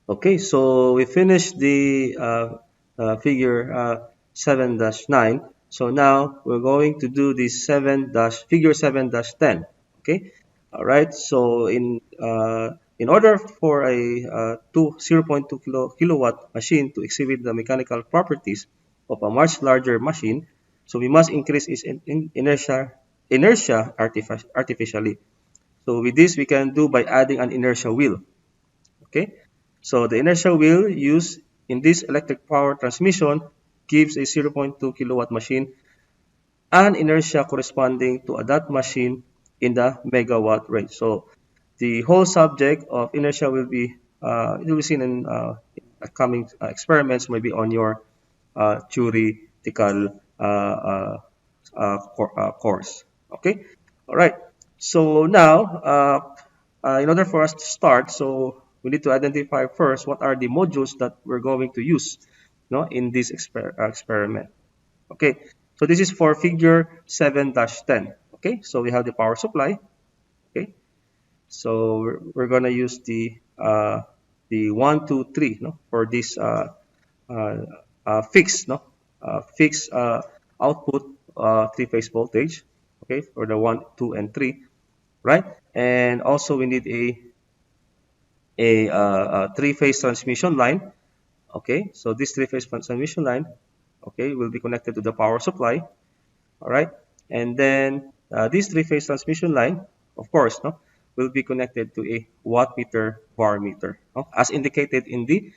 Okay, so we finished the figure 7-9. So now we're going to do the figure 7-10. Okay, all right. So in order for a 0.2 kilowatt machine to exhibit the mechanical properties of a much larger machine, so we must increase its inertia artificially. So with this, we can do by adding an inertia wheel. Okay, so the inertial wheel used in this electric power transmission gives a 0.2 kilowatt machine an inertia corresponding to that machine in the megawatt range. So the whole subject of inertia it will be seen in upcoming experiments, maybe on your theoretical course. Okay, all right. So now, in order for us to start, so we need to identify first what are the modules that we're going to use, in this experiment. Okay, so this is for figure 7-10. Okay, so we have the power supply. Okay, so we're gonna use the 1, 2, 3, for this uh, fixed, fixed output three-phase voltage. Okay, for the 1, 2, and 3, right? And also we need a three-phase transmission line. Okay, so this three-phase transmission line, okay, will be connected to the power supply. All right, and then this three-phase transmission line, of course, will be connected to a watt meter, var meter, as indicated in the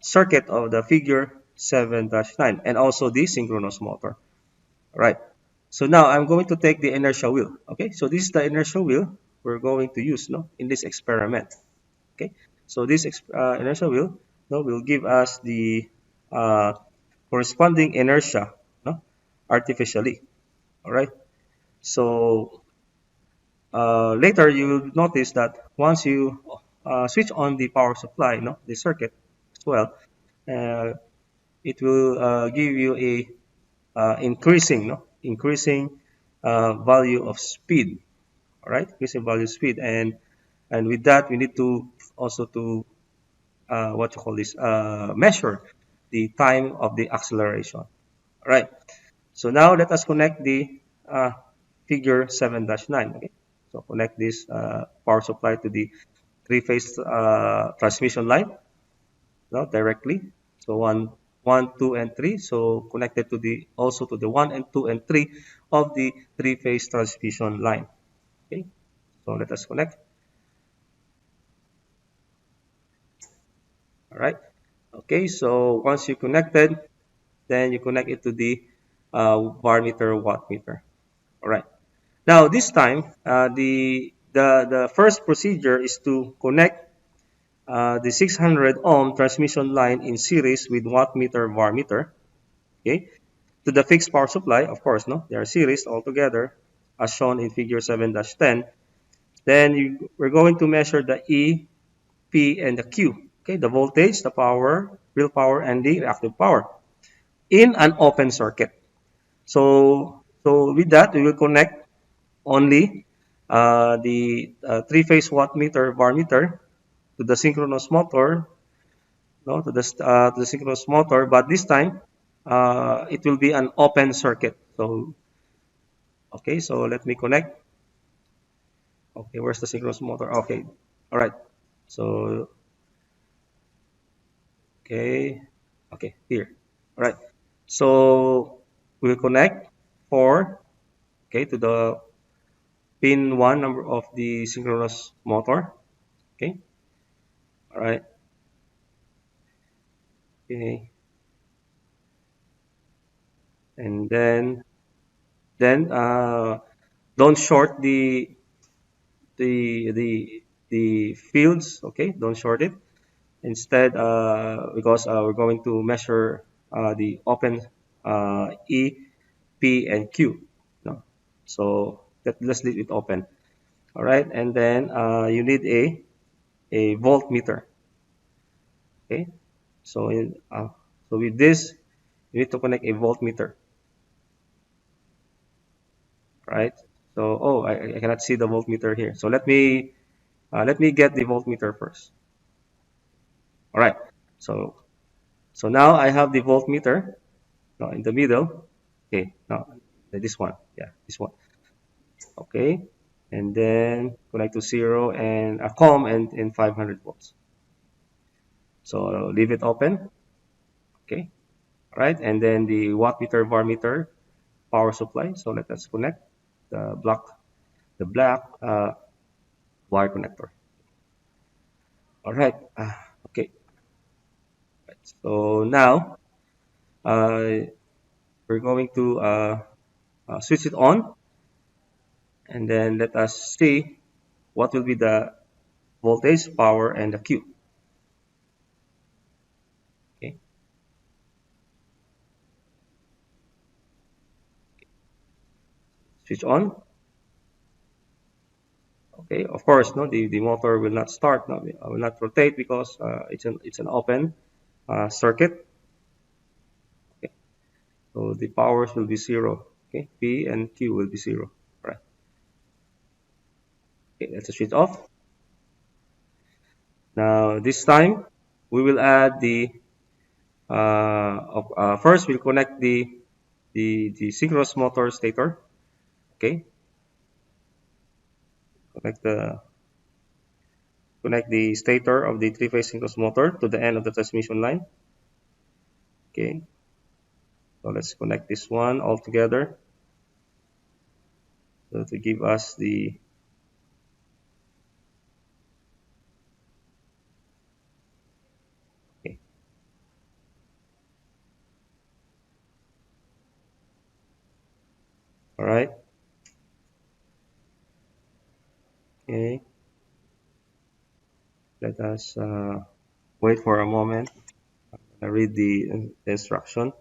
circuit of the figure 7-9, and also the synchronous motor. All right. So now I'm going to take the inertial wheel. Okay. So this is the inertial wheel we're going to use, in this experiment. Okay. So this inertial wheel, will give us the uh, corresponding inertia, artificially. All right. So later you will notice that once you switch on the power supply, the circuit as well, uh, it will give you a increasing value of speed. All right, increasing value of speed, and with that we need to also to what you call this measure the time of the acceleration. All right. So now let us connect the figure 7-9. Okay. So connect this power supply to the three-phase transmission line, directly. So one, 2, and 3. So connected to the also to the 1, and 2, and 3 of the three-phase transmission line. Okay. So let us connect. All right. Okay. So once you connected, then you connect it to the var meter, watt meter. All right. Now this time, the first procedure is to connect the 600 ohm transmission line in series with watt meter, var meter. Okay, to the fixed power supply, of course, they are series altogether, as shown in figure 7-10. Then we're going to measure the E, P, and the Q. Okay, the voltage, the power, real power, and the reactive power in an open circuit. So with that, we will connect only the three-phase watt meter, var meter, to the synchronous motor, no, to the synchronous motor. But this time, it will be an open circuit. So okay, so let me connect. Okay, where's the synchronous motor? Okay, all right. So okay, okay, here. All right. So we'll connect four, okay, to the pin one number of the synchronous motor. Okay, all right. Okay, and then don't short the fields. Okay, don't short it. Instead, because we're going to measure the open E, P, and Q. No? So let's leave it open. All right, and then you need a voltmeter. Okay, so so with this, you need to connect a voltmeter. Right. So I cannot see the voltmeter here. So let me get the voltmeter first. All right. So now I have the voltmeter now in the middle. Okay. Now this one. Yeah, this one. Okay. And then connect to zero and a COM and in 500 volts. So leave it open. Okay. All right. And then the wattmeter, varmeter, power supply. So let us connect the black wire connector. All right. Okay. So now uh, we're going to switch it on, and then let us see what will be the voltage, power, and the Q. Okay. Switch on. Okay. Of course, no, the motor will not start. No, will not rotate because it's an open circuit. Okay. So the powers will be zero. Okay. P and Q will be zero. Right. Okay. Let's switch off. Now this time we will add the first we'll connect the synchronous motor stator. Okay, connect the stator of the three-phase synchronous motor to the end of the transmission line. Okay, so let's connect this one all together so to give us the. Okay, all right. Okay, let us wait for a moment. I read the instruction.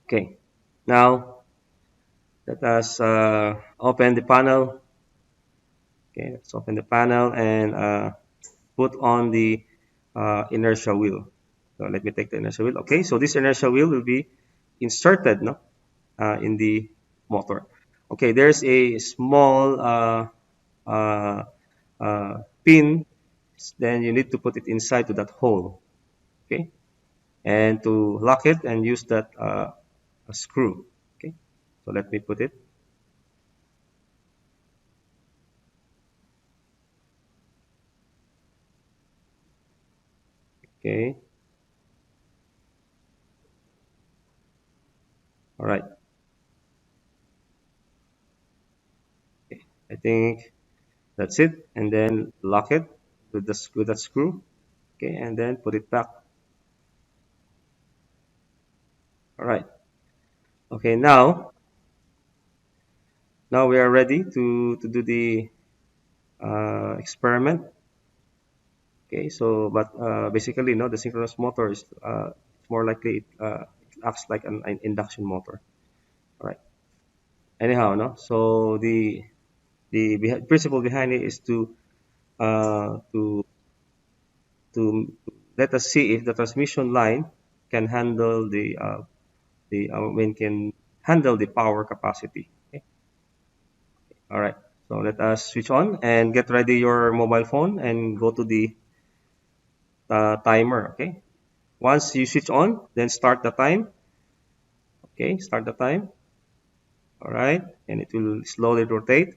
Okay, now let us open the panel. Okay, let's open the panel and put on the inertia wheel. So let me take the inertia wheel. Okay, so this inertia wheel will be inserted, no, in the motor. Okay, there's a small uh, pin. Then you need to put it inside to that hole. Okay, and to lock it and use that a screw. Okay, so let me put it. Okay, all right. Okay. I think that's it, and then lock it with that screw. Okay, and then put it back. All right. Okay, now we are ready to do the experiment. Okay, so but basically, no, the synchronous motor is it's more likely it acts like an induction motor. All right. Anyhow, no. So the principle behind it is to uh, to to let us see if the transmission line can handle the when can handle the power capacity. Okay. All right. So let us switch on and get ready your mobile phone and go to the timer. Okay. Once you switch on, then start the time. Okay. Start the time. All right. And it will slowly rotate,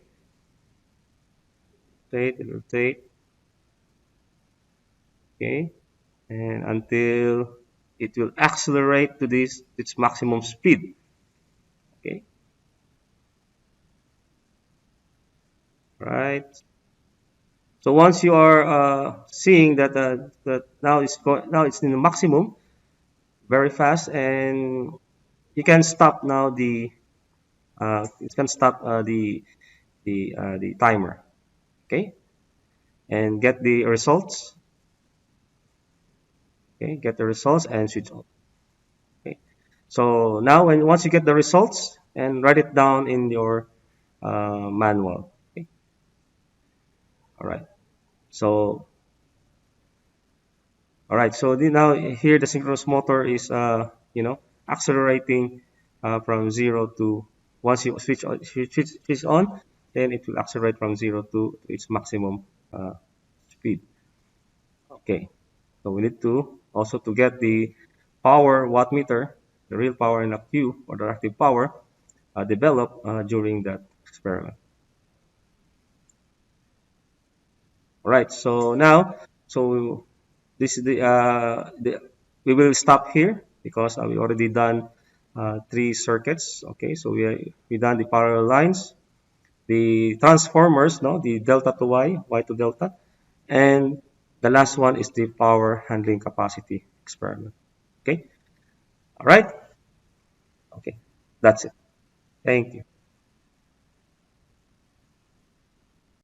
rotate, and rotate. Okay. And until it will accelerate to this its maximum speed. Okay. Right. So once you are seeing that now it's in the maximum, very fast, and you can stop now the timer. Okay, and get the results. Okay, get the results and switch on. Okay, so now once you get the results and write it down in your manual. Okay, all right. So now here the synchronous motor is accelerating from zero to once you switch on, then it will accelerate from zero to its maximum speed. Okay, so we need to also to get the power wattmeter, the real power in a Q or the reactive power developed during that experiment. All right, so now, so this is the we will stop here because we already done three circuits. Okay, so we done the parallel lines, the transformers, no, the delta to y to delta, and the last one is the power handling capacity experiment. Okay, all right, okay, that's it. Thank you.